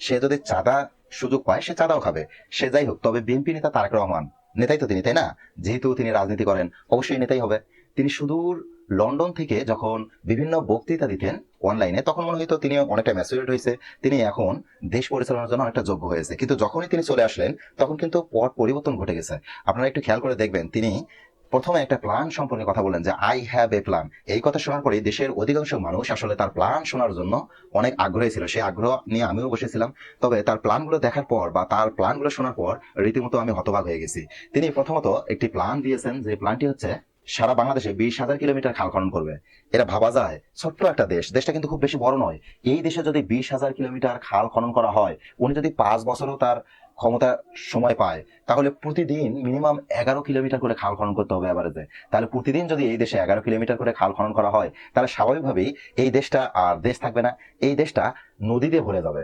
সে যদি চাঁদা সুযোগ পায় সে চাঁদাও খাবে। সে যাই হোক, তবে বিএনপি নেতা তারেক রহমান নেতাই তো তিনি, তাই না? যেহেতু তিনি রাজনীতি করেন, অবশ্যই নেতাই হবে। তিনি সুদূর লন্ডন থেকে যখন বিভিন্ন বক্তৃতা দিতেন অনলাইনে, তখন মনে হয়তো তিনি অনেকটা ম্যাচুরেট হয়েছে, তিনি এখন দেশ পরিচালনার জন্য অনেকটা যোগ্য হয়েছে। কিন্তু যখনই তিনি চলে আসলেন তখন কিন্তু পট পরিবর্তন ঘটে গেছে। আপনারা একটু খেয়াল করে দেখবেন, তিনি প্রথমে একটা প্ল্যান সম্পর্কে কথা বলেন যে আই হ্যাভ এ প্ল্যান। এই কথা শোনার পরে দেশের অধিকাংশ মানুষ আসলে তার প্ল্যান শোনার জন্য অনেক আগ্রহী ছিল, সেই আগ্রহ নিয়ে আমিও বসেছিলাম। তবে তার প্ল্যানগুলো দেখার পর বা তার প্ল্যানগুলো শোনার পর রীতিমতো আমি হতবাক হয়ে গেছি। তিনি প্রথমত একটি প্ল্যান দিয়েছেন, যে প্ল্যানটি হচ্ছে সারা বাংলাদেশে 20,000 কিলোমিটার খাল খনন করবে। এটা ভাবা যায়? ছোট্ট একটা দেশ, দেশটা কিন্তু খুব বেশি বড় নয়। এই দেশে যদি 20,000 কিলোমিটার খাল খনন করা হয়, উনি যদি 5 বছরও তার ক্ষমতা সময় পায়, তাহলে প্রতিদিন মিনিমাম 11 কিলোমিটার করে খাল খনন করতে হবে এভারেজে। তাহলে প্রতিদিন যদি এই দেশে 11 কিলোমিটার করে খাল খনন করা হয়, তাহলে স্বাভাবিকভাবেই এই দেশটা আর দেশ থাকবে না, এই দেশটা নদীতে ভরে যাবে।